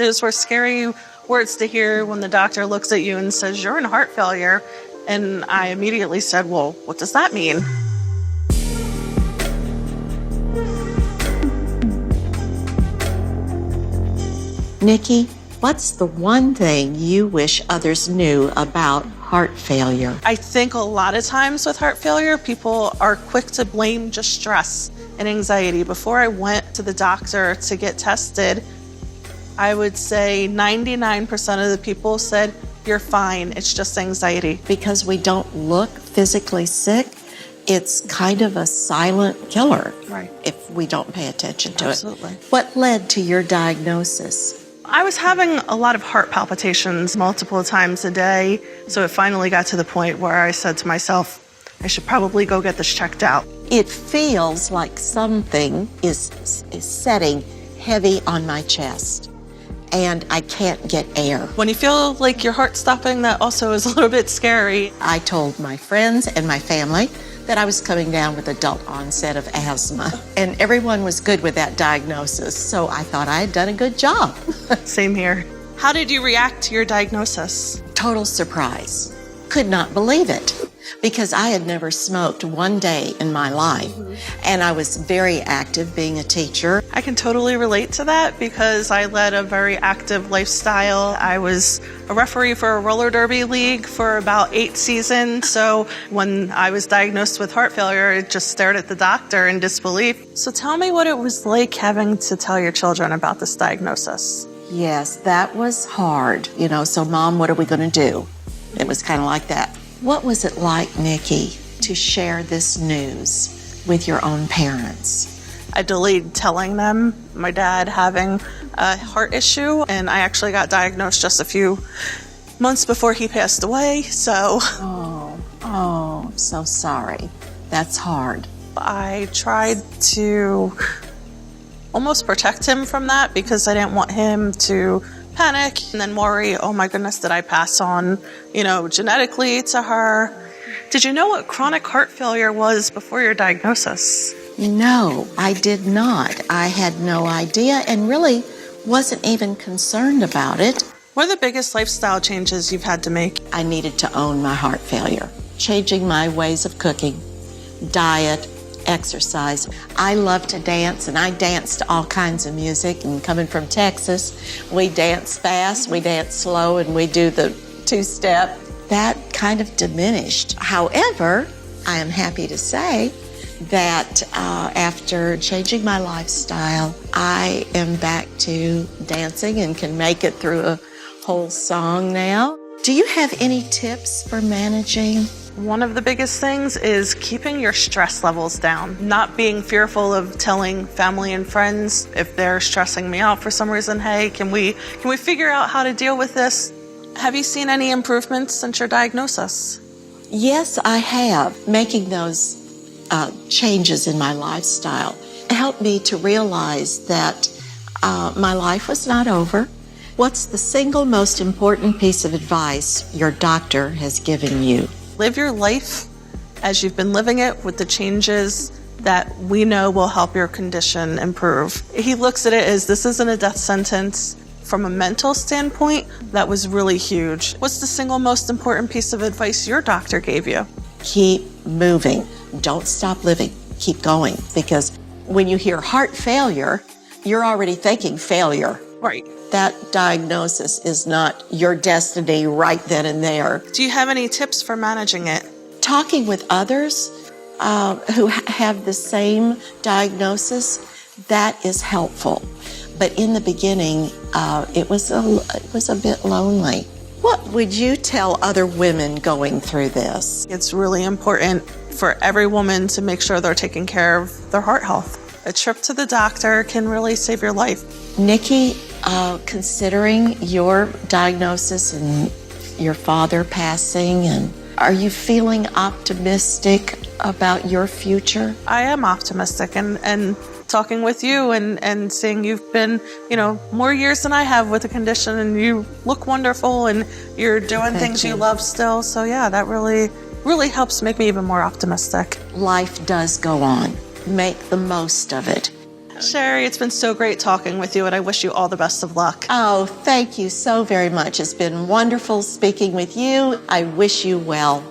Those were scary words to hear when the doctor looks at you and says, "You're in heart failure." And I immediately said, "Well, what does that mean?" Nikki, what's the one thing you wish others knew about heart failure? I think a lot of times with heart failure, people are quick to blame just stress and anxiety. Before I went to the doctor to get tested, I would say 99% of the people said, "You're fine, it's just anxiety." Because we don't look physically sick, it's kind of a silent killer. Right. If we don't pay attention to Absolutely. it. What led to your diagnosis? I was having a lot of heart palpitations multiple times a day, so it finally got to the point where I said to myself, I should probably go get this checked out. It feels like something is setting heavy on my chest, and I can't get air. When you feel like your heart's stopping, that also is a little bit scary. I told my friends and my family that I was coming down with adult onset of asthma, and everyone was good with that diagnosis, so I thought I had done a good job. Same here. How did you react to your diagnosis? Total surprise. Could not believe it, because I had never smoked one day in my life, and I was very active being a teacher. I can totally relate to that because I led a very active lifestyle. I was a referee for a roller derby league for about 8 seasons. So when I was diagnosed with heart failure, I just stared at the doctor in disbelief. So tell me what it was like having to tell your children about this diagnosis. Yes, that was hard. So Mom, what are we going to do? It was kind of like that. What was it like, Nikki, to share this news with your own parents? I delayed telling them my dad having a heart issue, and I actually got diagnosed just a few months before he passed away, so... Oh, I'm so sorry. That's hard. I tried to almost protect him from that because I didn't want him to panic and then worry, oh my goodness, did I pass on, genetically to her? Did you know what chronic heart failure was before your diagnosis? No, I did not. I had no idea and really wasn't even concerned about it. What are the biggest lifestyle changes you've had to make? I needed to own my heart failure, changing my ways of cooking, diet, exercise. I love to dance, and I dance to all kinds of music. And coming from Texas, we dance fast, we dance slow, and we do the two-step. That kind of diminished. However, I am happy to say that after changing my lifestyle, I am back to dancing and can make it through a whole song now. Do you have any tips for managing? One of the biggest things is keeping your stress levels down, not being fearful of telling family and friends if they're stressing me out for some reason. Hey, can we figure out how to deal with this? Have you seen any improvements since your diagnosis? Yes, I have. Making those changes in my lifestyle helped me to realize that my life was not over. What's the single most important piece of advice your doctor has given you? Live your life as you've been living it with the changes that we know will help your condition improve. He looks at it as this isn't a death sentence. From a mental standpoint, that was really huge. What's the single most important piece of advice your doctor gave you? Keep moving. Don't stop living. Keep going. Because when you hear heart failure, you're already thinking failure. Right. That diagnosis is not your destiny right then and there. Do you have any tips for managing it? Talking with others who have the same diagnosis, that is helpful. But in the beginning, it was a bit lonely. What would you tell other women going through this? It's really important for every woman to make sure they're taking care of their heart health. A trip to the doctor can really save your life. Nikki, considering your diagnosis and your father passing, and are you feeling optimistic about your future? I am optimistic, and talking with you and seeing you've been, more years than I have with the condition, and you look wonderful, and you're doing things you love still. So yeah, that really, really helps make me even more optimistic. Life does go on. Make the most of it. Sherry, it's been so great talking with you, and I wish you all the best of luck. Oh, thank you so very much. It's been wonderful speaking with you. I wish you well.